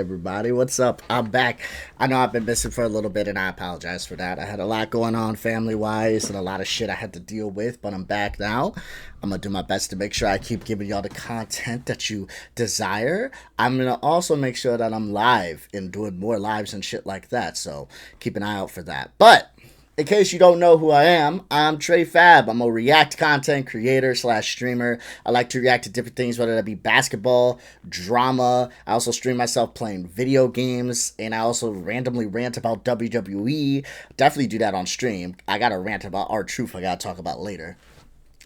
everybody? What's up? I'm back. I know I've been missing for a little bit, and I apologize for that. I had a lot going on family wise and a lot of shit I had to deal with, but I'm back now. I'm gonna do my best to make sure I keep giving y'all the content that you desire. I'm gonna also make sure that I'm live and doing more lives and shit like that, so keep an eye out for that. But in case you don't know who I am, I'm Trey Fab. I'm a React content creator slash streamer. I like to react to different things, whether that be basketball, drama. I also stream myself playing video games, and I also randomly rant about WWE. Definitely do that on stream. I got a rant about R-Truth I gotta talk about later.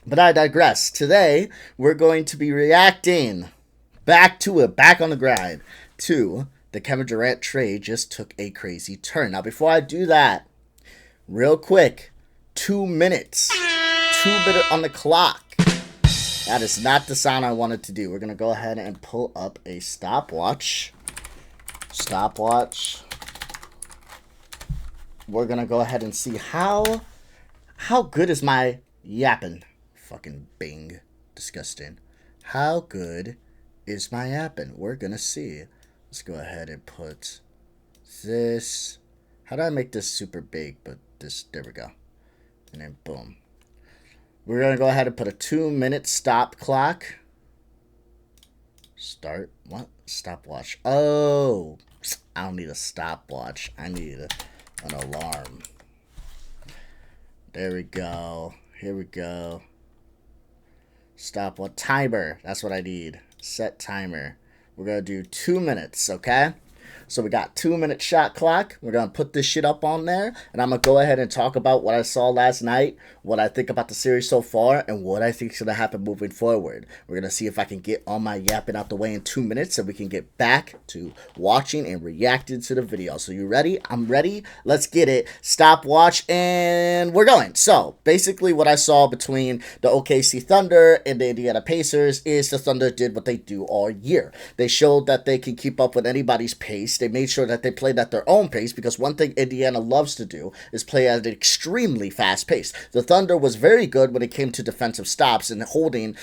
But I digress. Today, we're going to be reacting back on the grind, to the Kevin Durant trade just took a crazy turn. Now, before I do that, real quick, 2 minutes. 2 minutes on the clock. That is not the sound I wanted to do. We're going to go ahead and pull up a stopwatch. We're going to go ahead and see how good is my yapping. Fucking Bing. Disgusting. How good is my yapping? We're going to see. Let's go ahead and put this. How do I make this super big? But this, there we go. And then boom. We're going to go ahead and put a 2 minute stop clock. Start. What? Stopwatch. Oh. I don't need a stopwatch. I need an alarm. There we go. Here we go. Stopwatch. Timer. That's what I need. Set timer. We're going to do 2 minutes, okay? So we got 2 minute shot clock. We're going to put this shit up on there. And I'm going to go ahead and talk about what I saw last night, what I think about the series so far, and what I think is going to happen moving forward. We're going to see if I can get all my yapping out the way in 2 minutes so we can get back to watching and reacting to the video. So you ready? I'm ready. Let's get it. Stopwatch, and we're going. So basically what I saw between the OKC Thunder and the Indiana Pacers is the Thunder did what they do all year. They showed that they can keep up with anybody's pace. They made sure that they played at their own pace, because one thing Indiana loves to do is play at an extremely fast pace. The Thunder was very good when it came to defensive stops and holding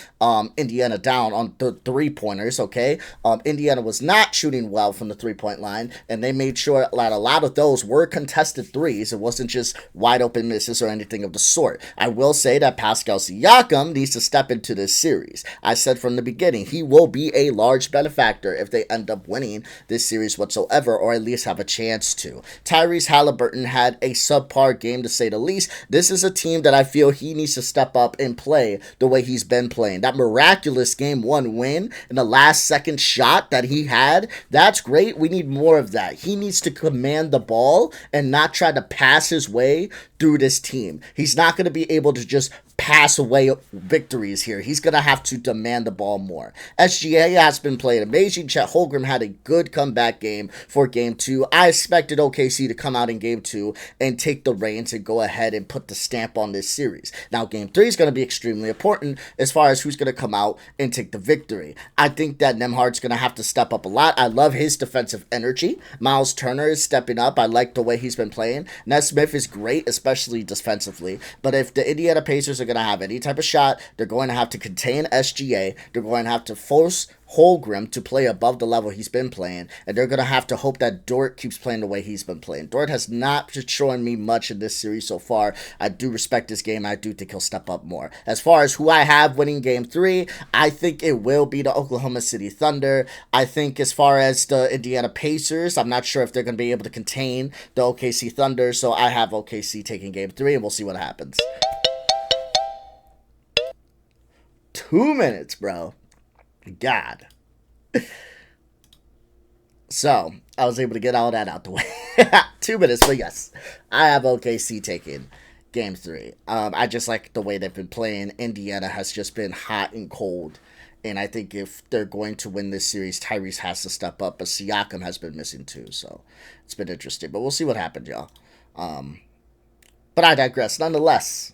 Indiana down on the three-pointers, okay? Indiana was not shooting well from the three-point line, and they made sure that a lot of those were contested threes. It wasn't just wide-open misses or anything of the sort. I will say that Pascal Siakam needs to step into this series. I said from the beginning, he will be a large benefactor if they end up winning this series whatsoever, or at least have a chance to. Tyrese Halliburton had a subpar game, to say the least. This is a team that I feel he needs to step up and play the way he's been playing. That miraculous game one win and the last second shot that he had, that's great. We need more of that. He needs to command the ball and not try to pass his way through this team. He's not going to be able to just pass away victories here. He's going to have to demand the ball more. SGA has been playing amazing. Chet Holmgren had a good comeback game for game two. I expected OKC to come out in game two and take the reins and go ahead and put the stamp on this series. Now, game three is going to be extremely important as far as who's going to come out and take the victory. I think that Nembhard's going to have to step up a lot. I love his defensive energy. Miles Turner is stepping up. I like the way he's been playing. Nesmith is great, especially defensively. But if the Indiana Pacers are going to have any type of shot, they're going to have to contain SGA. They're going to have to force Holmgren to play above the level he's been playing, and they're going to have to hope that Dort keeps playing the way he's been playing. Dort has not shown me much in this series so far. I do respect his game. I do think he'll step up more. As far as who I have winning game three, I think it will be the Oklahoma City Thunder. I think as far as the Indiana Pacers, I'm not sure if they're going to be able to contain the OKC Thunder, so I have OKC taking game three, and we'll see what happens. 2 minutes, bro. God. So, I was able to get all that out the way. 2 minutes, but yes. I have OKC taking game three. I just like the way they've been playing. Indiana has just been hot and cold. And I think if they're going to win this series, Tyrese has to step up. But Siakam has been missing too. So, it's been interesting. But we'll see what happens, y'all. But I digress. Nonetheless.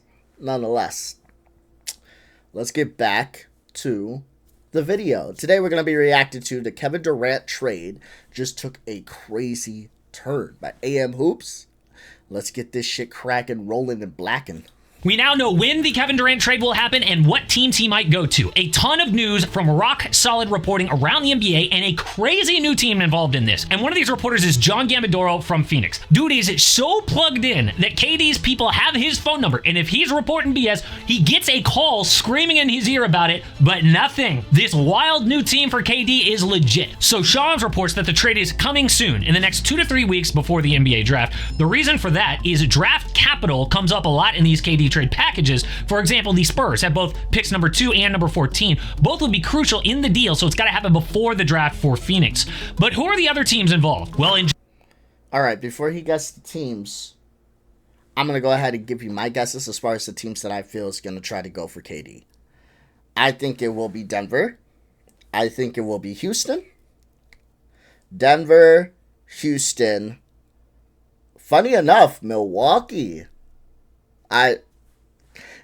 Let's get back to the video. Today we're going to be reacting to the Kevin Durant trade just took a crazy turn by AM Hoops. Let's get this shit cracking, rolling, and blacking. We now know when the Kevin Durant trade will happen and what teams he might go to. A ton of news from rock-solid reporting around the NBA and a crazy new team involved in this. And one of these reporters is John Gambadoro from Phoenix. Dude is so plugged in that KD's people have his phone number, and if he's reporting BS, he gets a call screaming in his ear about it, but nothing. This wild new team for KD is legit. So Shams reports that the trade is coming soon, in the next 2 to 3 weeks before the NBA draft. The reason for that is draft capital comes up a lot in these KD trade packages. For example, the Spurs have both picks number 2 and number 14. Both would be crucial in the deal, so it's got to happen before the draft for Phoenix. But who are the other teams involved? Well, all right, before he gets the teams, I'm going to go ahead and give you my guesses as far as the teams that I feel is going to try to go for KD. I think it will be Denver. I think it will be Houston. Denver, Houston. Funny enough, Milwaukee.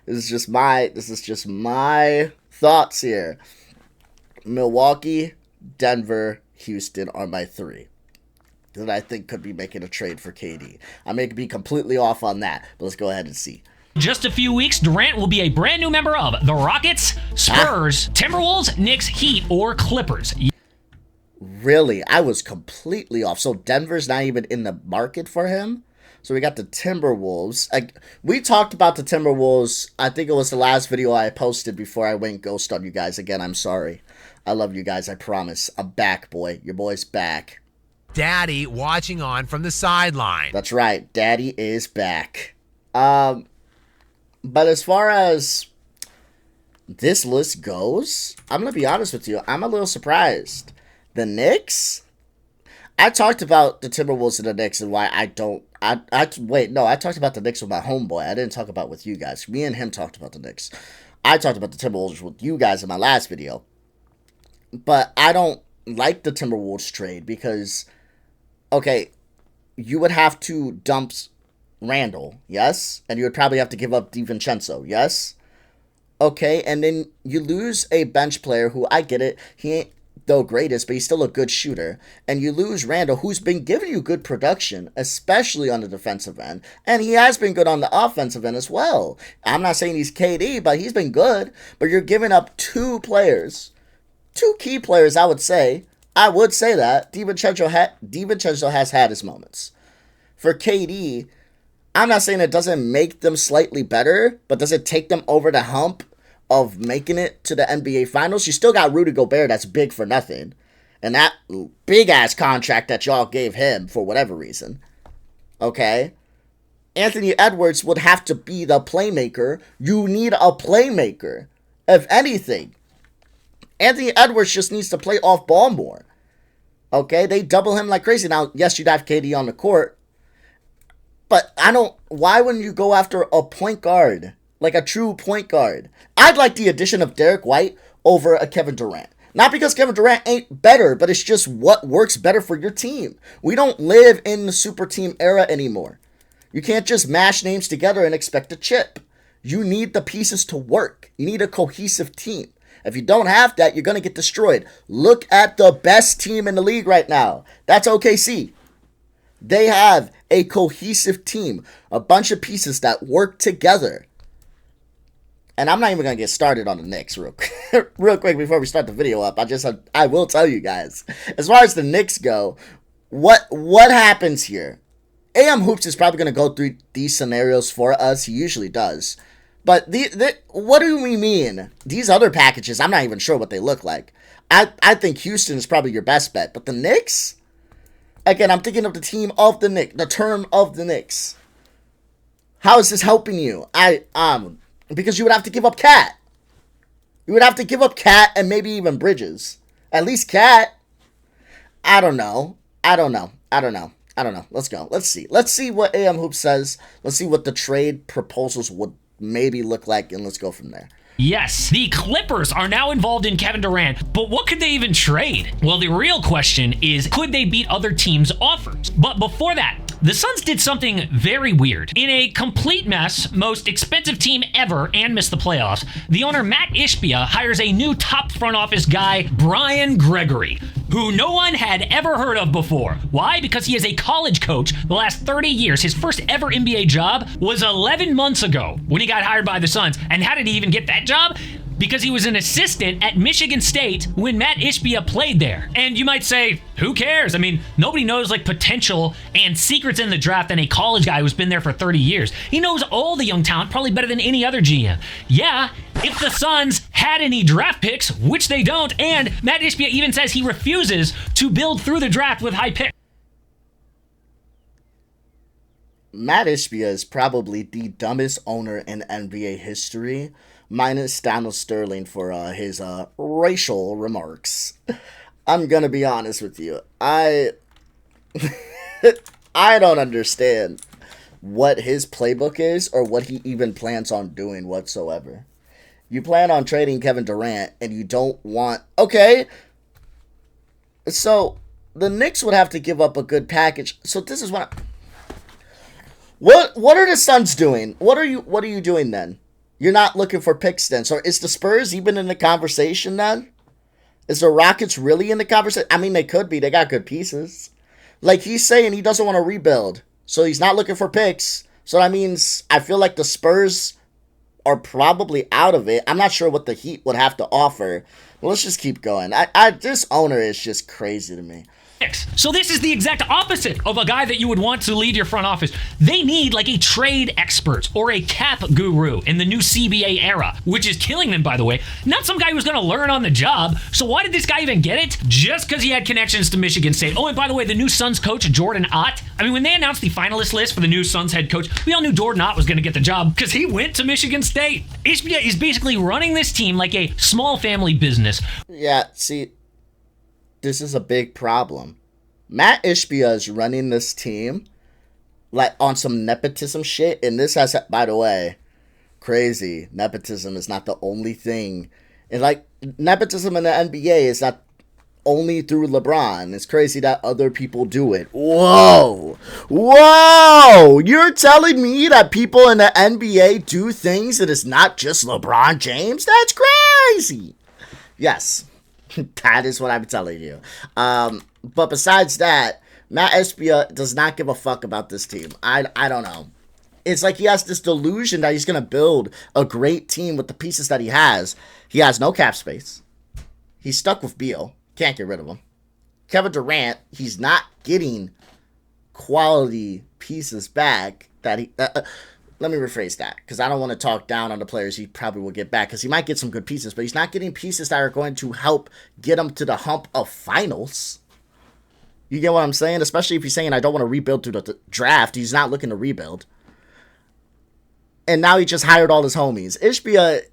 This is just my thoughts here. Milwaukee, Denver, Houston are my 3 that I think could be making a trade for KD. I may be completely off on that, but let's go ahead and see. Just a few weeks, Durant will be a brand new member of the Rockets, Spurs, Timberwolves, Knicks, Heat, or Clippers. Really? I was completely off. So Denver's not even in the market for him? So we got the Timberwolves. We talked about the Timberwolves. I think it was the last video I posted before I went ghost on you guys. Again, I'm sorry. I love you guys. I promise. I'm back, boy. Your boy's back. Daddy watching on from the sideline. That's right. Daddy is back. But as far as this list goes, I'm going to be honest with you. I'm a little surprised. The Knicks? I talked about the Timberwolves and the Knicks and why I don't... I talked about the Knicks with my homeboy. I didn't talk about it with you guys. Me and him talked about the Knicks. I talked about the Timberwolves with you guys in my last video. But I don't like the Timberwolves trade because, okay, you would have to dump Randall, yes? And you would probably have to give up DiVincenzo, yes? Okay, and then you lose a bench player who, I get it, he ain't the greatest, but he's still a good shooter. And you lose Randall, who's been giving you good production, especially on the defensive end. And he has been good on the offensive end as well. I'm not saying he's KD, but he's been good. But you're giving up 2 players. 2 key players, I would say. I would say that. DiVincenzo has had his moments. For KD, I'm not saying it doesn't make them slightly better, but does it take them over the hump of making it to the NBA Finals? You still got Rudy Gobert that's big for nothing. And that big-ass contract that y'all gave him for whatever reason. Okay? Anthony Edwards would have to be the playmaker. You need a playmaker. If anything. Anthony Edwards just needs to play off ball more. Okay? They double him like crazy. Now, yes, you'd have KD on the court. But why wouldn't you go after a point guard? Like a true point guard. I'd like the addition of Derek White over a Kevin Durant. Not because Kevin Durant ain't better, but it's just what works better for your team. We don't live in the super team era anymore. You can't just mash names together and expect a chip. You need the pieces to work. You need a cohesive team. If you don't have that, you're going to get destroyed. Look at the best team in the league right now. That's OKC. They have a cohesive team. A bunch of pieces that work together. And I'm not even going to get started on the Knicks real quick before we start the video up. I will tell you guys. As far as the Knicks go, what happens here? AM Hoops is probably going to go through these scenarios for us. He usually does. But what do we mean? These other packages, I'm not even sure what they look like. I think Houston is probably your best bet. But the Knicks? Again, I'm thinking of the team of the Knicks. The term of the Knicks. How is this helping you? Because you would have to give up Cat. You would have to give up Cat and maybe even Bridges. At least Cat. I don't know. Let's go. Let's see. Let's see what AM Hoop says. Let's see what the trade proposals would maybe look like, and let's go from there. Yes, the Clippers are now involved in Kevin Durant, but what could they even trade? Well, the real question is, could they beat other teams' offers? But before that, the Suns did something very weird. In a complete mess, most expensive team ever, and missed the playoffs, the owner Matt Ishbia hires a new top front office guy, Brian Gregory, who no one had ever heard of before. Why? Because he is a college coach the last 30 years. His first ever NBA job was 11 months ago when he got hired by the Suns. And how did he even get that job? Because he was an assistant at Michigan State when Matt Ishbia played there. And you might say, who cares? I mean, nobody knows like potential and secrets in the draft than a college guy who's been there for 30 years. He knows all the young talent probably better than any other GM. Yeah, if the Suns had any draft picks, which they don't, and Matt Ishbia even says he refuses to build through the draft with high picks. Matt Ishbia is probably the dumbest owner in NBA history, minus Donald Sterling for his racial remarks. I'm gonna be honest with you. I don't understand what his playbook is or what he even plans on doing whatsoever. You plan on trading Kevin Durant and you don't want... Okay, so the Knicks would have to give up a good package. So this is what... What are the Suns doing? What are you doing then? You're not looking for picks then. So is the Spurs even in the conversation then? Is the Rockets really in the conversation? I mean, they could be. They got good pieces. Like, he's saying he doesn't want to rebuild. So he's not looking for picks. So that means I feel like the Spurs are probably out of it. I'm not sure what the Heat would have to offer. But let's just keep going. This owner is just crazy to me. So this is the exact opposite of a guy that you would want to lead your front office. They need like a trade expert or a cap guru in the new CBA era, which is killing them, by the way. Not some guy who's going to learn on the job. So why did this guy even get it? Just because he had connections to Michigan State. Oh, and by the way, the new Suns coach, Jordan Ott. I mean, when they announced the finalist list for the new Suns head coach, we all knew Jordan Ott was going to get the job because he went to Michigan State. Ishbia is basically running this team like a small family business. Yeah, see... This is a big problem. Matt Ishbia is running this team like on some nepotism shit, and this has, by the way, crazy. Nepotism is not the only thing. And like nepotism in the NBA is not only through LeBron. It's crazy that other people do it. Whoa! You're telling me that people in the NBA do things that is not just LeBron James? That's crazy. Yes. That is what I'm telling you. But besides that, Matt Ishbia does not give a fuck about this team. I don't know. It's like he has this delusion that he's going to build a great team with the pieces that he has. He has no cap space. He's stuck with Beal. Can't get rid of him. Kevin Durant, he's not getting quality pieces back that he... let me rephrase that, because I don't want to talk down on the players he probably will get back, because he might get some good pieces, but he's not getting pieces that are going to help get him to the hump of finals. You get what I'm saying? Especially if he's saying, I don't want to rebuild through the draft. He's not looking to rebuild. And now he just hired all his homies. Ishbia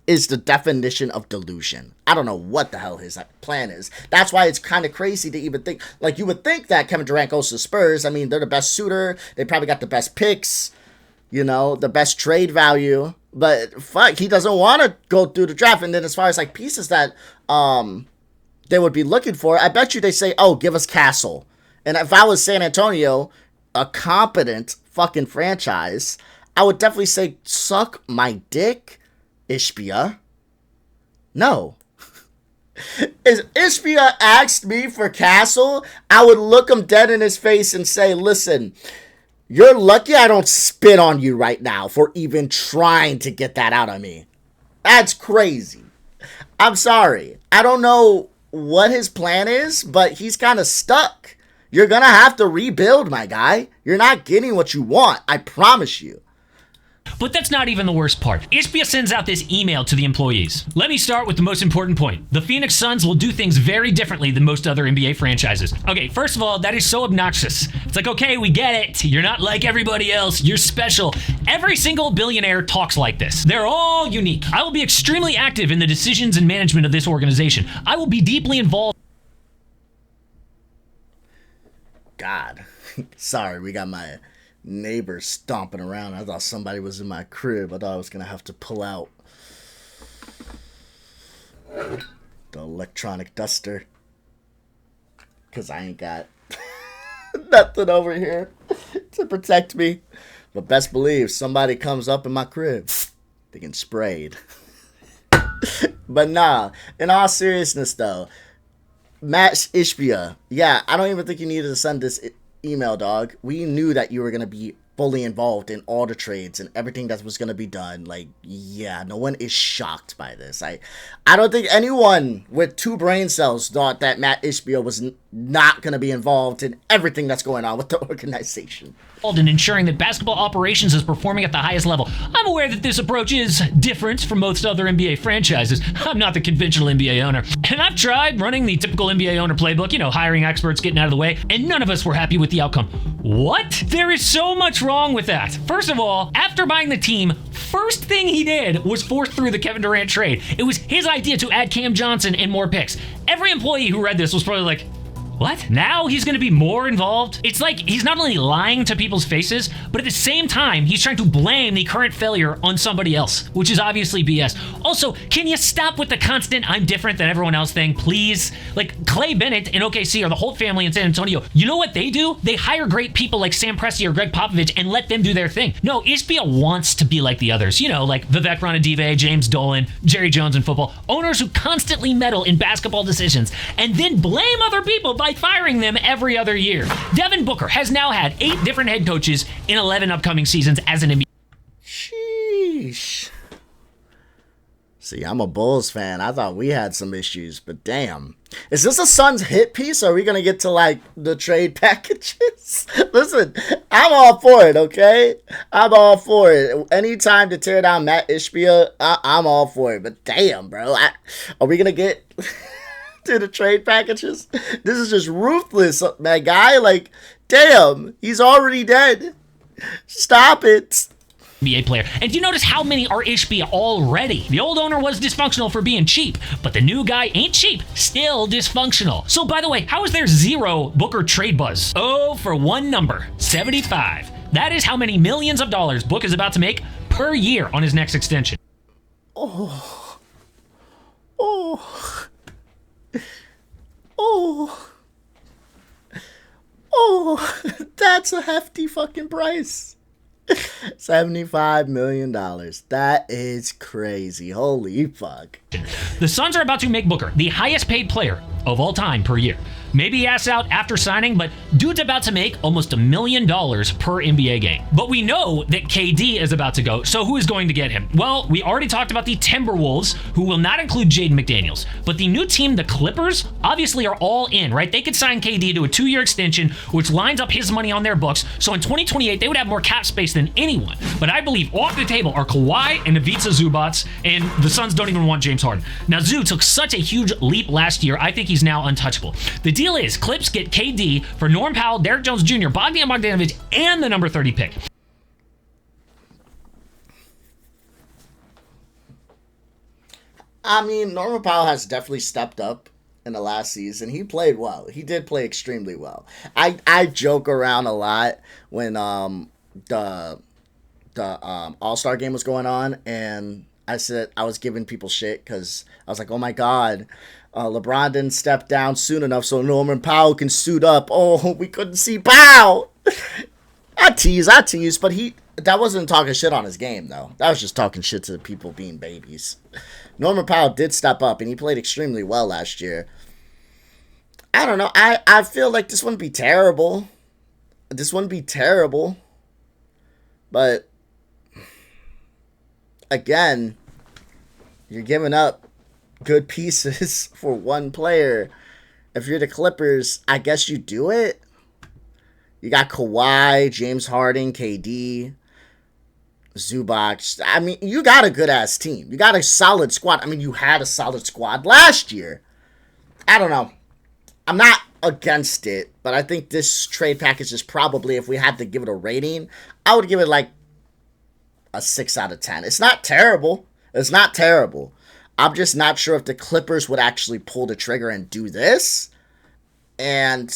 is the definition of delusion. I don't know what the hell his plan is. That's why it's kind of crazy to even think. Like, you would think that Kevin Durant goes to Spurs. I mean, they're the best suitor. They probably got the best picks. You know, the best trade value. But fuck, he doesn't want to go through the draft. And then as far as like pieces that they would be looking for, I bet you they say, oh, give us Castle. And if I was San Antonio, a competent fucking franchise, I would definitely say, suck my dick, Ishbia. No. If Ishbia asked me for Castle, I would look him dead in his face and say, listen, you're lucky I don't spit on you right now for even trying to get that out of me. That's crazy. I'm sorry. I don't know what his plan is, but he's kind of stuck. You're going to have to rebuild, my guy. You're not getting what you want. I promise you. But that's not even the worst part. Ishbia sends out this email to the employees. Let me start with the most important point. The Phoenix Suns will do things very differently than most other NBA franchises. Okay, first of all, that is so obnoxious. It's like, okay, we get it. You're not like everybody else. You're special. Every single billionaire talks like this. They're all unique. I will be extremely active in the decisions and management of this organization. I will be deeply involved. God. Sorry, we got my neighbor stomping around. I thought somebody was in my crib. I thought I was gonna have to pull out the electronic duster, because I ain't got nothing over here to protect me. But best believe somebody comes up in my crib, they get sprayed. But nah, in all seriousness though, Matt Ishbia, yeah, I don't even think you needed to send this email, dog. We knew that you were going to be fully involved in all the trades and everything that was going to be done. Like, yeah, no one is shocked by this. I don't think anyone with 2 brain cells thought that Matt Ishbia was not going to be involved in everything that's going on with the organization. In ensuring that basketball operations is performing at the highest level. I'm aware that this approach is different from most other NBA franchises. I'm not the conventional NBA owner. And I've tried running the typical NBA owner playbook, hiring experts, getting out of the way, and none of us were happy with the outcome. What? There is so much wrong with that. First of all, after buying the team, first thing he did was force through the Kevin Durant trade. It was his idea to add Cam Johnson and more picks. Every employee who read this was probably like, what? Now he's going to be more involved? It's like he's not only lying to people's faces, but at the same time, he's trying to blame the current failure on somebody else, which is obviously BS. Also, can you stop with the constant I'm different than everyone else thing, please? Like Clay Bennett in OKC or the Holt family in San Antonio, you know what they do? They hire great people like Sam Presti or Greg Popovich and let them do their thing. No, Ishbia wants to be like the others, like Vivek Ranadive, James Dolan, Jerry Jones in football, owners who constantly meddle in basketball decisions and then blame other people by firing them every other year. Devin Booker has now had 8 different head coaches in 11 upcoming seasons as an NBA. Sheesh. See, I'm a Bulls fan. I thought we had some issues, but damn. Is this a Suns hit piece? Or are we going to get to, the trade packages? Listen, I'm all for it, okay? I'm all for it. Anytime to tear down Matt Ishbia, I'm all for it. But damn, bro. Are we going to get to the trade packages? This is just ruthless, my guy. Damn, he's already dead. Stop it. NBA player. And you notice how many are Ishbia already? The old owner was dysfunctional for being cheap, but the new guy ain't cheap, still dysfunctional. So by the way, how is there 0 Booker trade buzz? Oh, for one number, 75. That is how many millions of dollars Book is about to make per year on his next extension. Oh, that's a hefty fucking price. $75 million. That is crazy. Holy fuck. The Suns are about to make Booker the highest paid player of all time per year. Maybe he asks out after signing, but dude's about to make almost $1 million per NBA game. But we know that KD is about to go, so who is going to get him? Well, we already talked about the Timberwolves, who will not include Jaden McDaniels. But the new team, the Clippers, obviously are all in, right? They could sign KD to a 2-year extension, which lines up his money on their books. So in 2028, they would have more cap space than anyone. But I believe off the table are Kawhi and Ivica Zubac, and the Suns don't even want James Harden. Now, Zoo took such a huge leap last year, I think he's now untouchable. The deal is, Clips get KD for Norm Powell, Derrick Jones Jr., Bogdan Bogdanovic, and the number 30 pick. I mean, Norman Powell has definitely stepped up in the last season. He played well. He did play extremely well. I joke around a lot when the All-Star game was going on, and I said I was giving people shit because I was like, oh my God, LeBron didn't step down soon enough so Norman Powell can suit up. Oh, we couldn't see Powell. I tease, but that wasn't talking shit on his game, though. That was just talking shit to people being babies. Norman Powell did step up, and he played extremely well last year. I don't know. I feel like this wouldn't be terrible. But, again, you're giving up good pieces for one player. If you're the Clippers, I guess you do it. You got Kawhi, James Harden, KD, Zubac. I mean, you got a good-ass team. You got a solid squad. I mean, you had a solid squad last year. I don't know. I'm not against it, but I think this trade package is probably, if we had to give it a rating, I would give it like a 6 out of 10. It's not terrible. I'm just not sure if the Clippers would actually pull the trigger and do this. And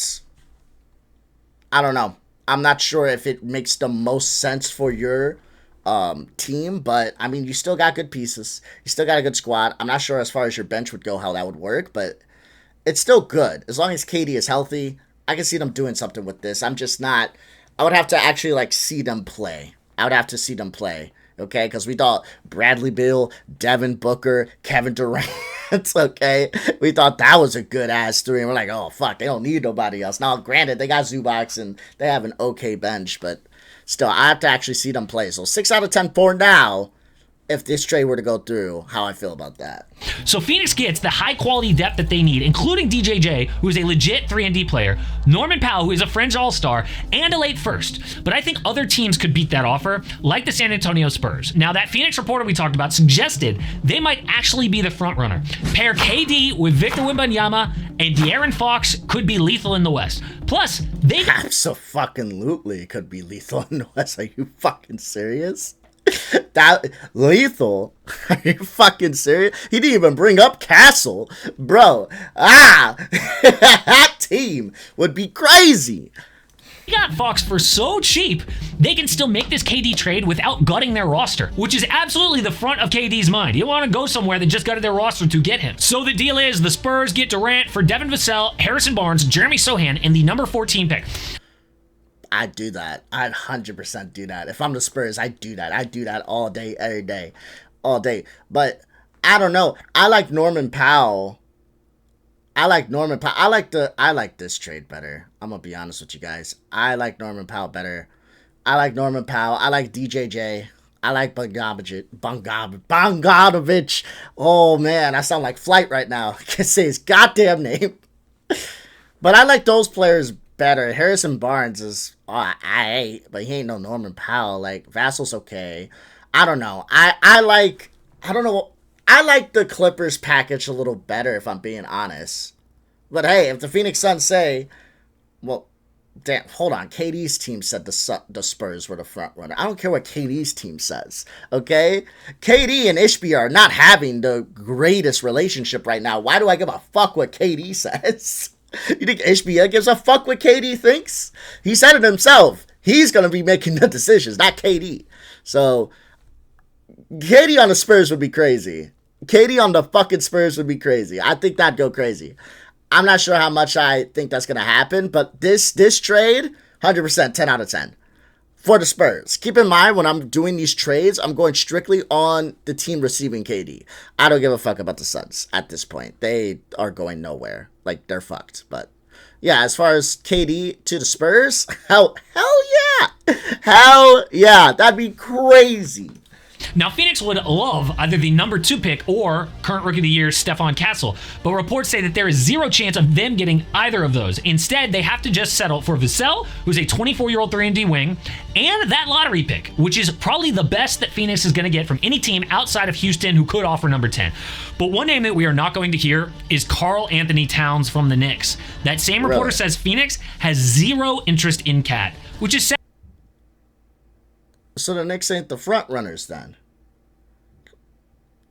I don't know. I'm not sure if it makes the most sense for your team, but I mean, you still got good pieces. You still got a good squad. I'm not sure as far as your bench would go how that would work, but it's still good. As long as KD is healthy, I can see them doing something with this. I'm just not. I would have to actually like see them play. I would have to see them play. Okay, because we thought Bradley Beal, Devin Booker, Kevin Durant. Okay, we thought that was a good ass three, and we're like, oh fuck, they don't need nobody else. Now, granted, they got Zubac and they have an okay bench, but still, I have to actually see them play. So 6 out of 10 for now. If this trade were to go through, how I feel about that. So Phoenix gets the high-quality depth that they need, including DJJ, who is a legit 3-and-D player, Norman Powell, who is a fringe all-star, and a late first. But I think other teams could beat that offer, like the San Antonio Spurs. Now, that Phoenix reporter we talked about suggested they might actually be the front-runner. Pair KD with Victor Wembanyama, and De'Aaron Fox could be lethal in the West. Plus, they... Absolutely could be lethal in the West. Are you fucking serious? That lethal? Are you fucking serious? He didn't even bring up Castle, bro. That team would be crazy. They got Fox for so cheap, they can still make this KD trade without gutting their roster, which is absolutely the front of KD's mind. You want to go somewhere that just gutted their roster to get him. So the deal is the Spurs get Durant for Devin Vassell, Harrison Barnes, Jeremy Sohan, and the number 14 pick. I'd do that. I'd 100% do that. If I'm the Spurs, I'd do that. I'd do that all day, every day. All day. But I don't know. I like Norman Powell. I like this trade better. I'm going to be honest with you guys. I like Norman Powell better. I like Norman Powell. I like DJJ. I like Bogdanovic. Oh, man. I sound like Flight right now. I can't say his goddamn name. But I like those players better. Harrison Barnes is alright, but he ain't no Norman Powell. Like, Vassal's okay. I don't know. I like the Clippers package a little better, if I'm being honest. But hey, if the Phoenix Suns say, well, damn, hold on. KD's team said the Spurs were the front runner. I don't care what KD's team says, okay? KD and Ishbia are not having the greatest relationship right now. Why do I give a fuck what KD says? You think Ishbia gives a fuck what KD thinks? He said it himself. He's going to be making the decisions, not KD. So, KD on the Spurs would be crazy. KD on the fucking Spurs would be crazy. I think that'd go crazy. I'm not sure how much I think that's going to happen, but this trade, 100%, 10 out of 10. For the Spurs. Keep in mind, when I'm doing these trades, I'm going strictly on the team receiving KD. I don't give a fuck about the Suns at this point. They are going nowhere. Like, they're fucked. But, yeah, as far as KD to the Spurs, hell yeah. Hell yeah. That'd be crazy. Now, Phoenix would love either the number 2 pick or current Rookie of the Year, Stephon Castle, but reports say that there is zero chance of them getting either of those. Instead, they have to just settle for Vassell, who's a 24-year-old 3-and-D wing, and that lottery pick, which is probably the best that Phoenix is going to get from any team outside of Houston who could offer number 10. But one name that we are not going to hear is Karl Anthony Towns from the Knicks. That same reporter says Phoenix has zero interest in Cat, which is sad. So the Knicks ain't the front runners then.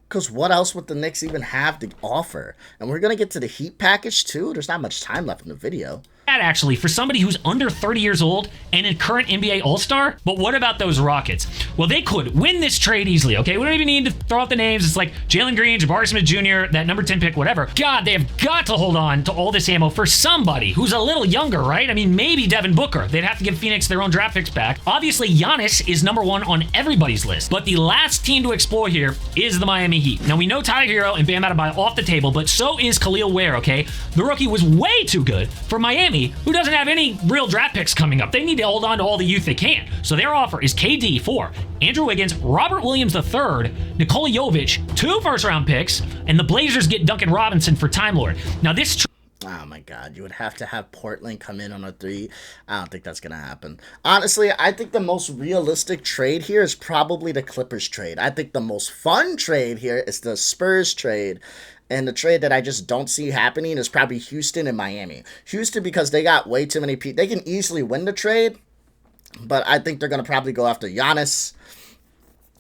Because what else would the Knicks even have to offer? And we're going to get to the Heat package too? There's not much time left in the video. Actually, for somebody who's under 30 years old and a current NBA All-Star. But what about those Rockets? Well, they could win this trade easily, okay? We don't even need to throw out the names. It's like Jalen Green, Jabari Smith Jr., that number 10 pick, whatever. God, they have got to hold on to all this ammo for somebody who's a little younger, right? I mean, maybe Devin Booker. They'd have to give Phoenix their own draft picks back. Obviously, Giannis is number 1 on everybody's list. But the last team to explore here is the Miami Heat. Now, we know Tyler Hero and Bam Adebayo off the table, but so is Khalil Ware, okay? The rookie was way too good for Miami, who doesn't have any real draft picks coming up. They need to hold on to all the youth they can. So their offer is KD for Andrew Wiggins, Robert Williams III, Nikola Jovic, 2 first-round picks, and the Blazers get Duncan Robinson for Time Lord. Now this oh my God, you would have to have Portland come in on a 3. I don't think that's going to happen. Honestly, I think the most realistic trade here is probably the Clippers trade. I think the most fun trade here is the Spurs trade. And the trade that I just don't see happening is probably Houston and Miami. Houston, because they got way too many people. They can easily win the trade, but I think they're going to probably go after Giannis.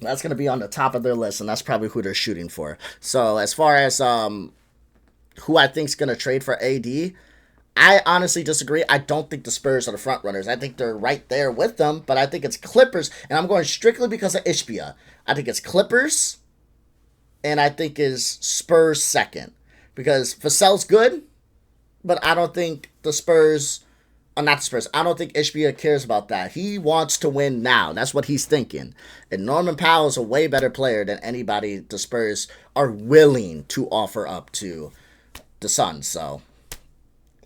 That's going to be on the top of their list, and that's probably who they're shooting for. So as far as who I think is going to trade for AD, I honestly disagree. I don't think the Spurs are the front runners. I think they're right there with them, but I think it's Clippers, and I'm going strictly because of Ishbia. I think it's Clippers, and I think is Spurs second. Because Vassell's good, but I don't think the Spurs not the Spurs. I don't think Ishbia cares about that. He wants to win now. That's what he's thinking. And Norman Powell is a way better player than anybody the Spurs are willing to offer up to the Suns. So,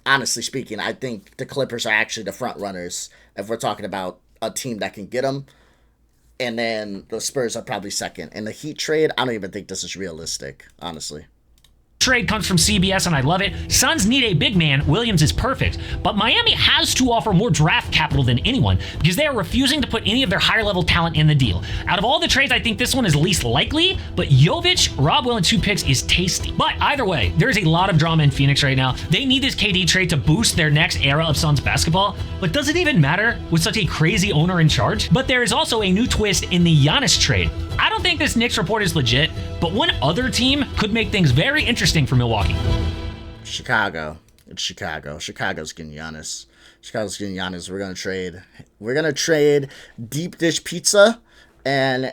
honestly speaking, I think the Clippers are actually the front runners if we're talking about a team that can get them. And then the Spurs are probably second. And the Heat trade, I don't even think this is realistic, honestly. Trade comes from CBS and I love it. Suns need a big man. Williams is perfect. But Miami has to offer more draft capital than anyone because they are refusing to put any of their higher level talent in the deal. Out of all the trades, I think this one is least likely, but Jovic, Rob Will, and 2 picks is tasty. But either way, there's a lot of drama in Phoenix right now. They need this KD trade to boost their next era of Suns basketball. But does it even matter with such a crazy owner in charge? But there is also a new twist in the Giannis trade. I don't think this Knicks report is legit, but one other team could make things very interesting for Milwaukee. Chicago. It's Chicago. Chicago's getting Giannis. Chicago's getting Giannis. We're gonna trade. We're gonna trade deep dish pizza and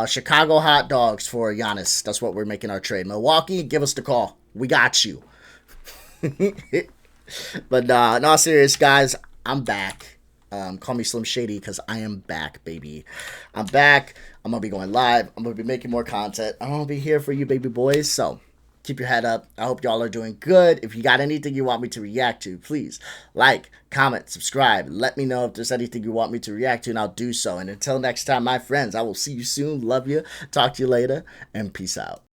Chicago hot dogs for Giannis. That's what we're making our trade. Milwaukee, give us the call. We got you. But in all serious, guys, I'm back. Call me Slim Shady because I am back, baby. I'm back. I'm going to be going live. I'm going to be making more content. I'm going to be here for you, baby boys. So keep your head up. I hope y'all are doing good. If you got anything you want me to react to, please like, comment, subscribe. Let me know if there's anything you want me to react to, and I'll do so. And until next time, my friends, I will see you soon. Love you. Talk to you later. And peace out.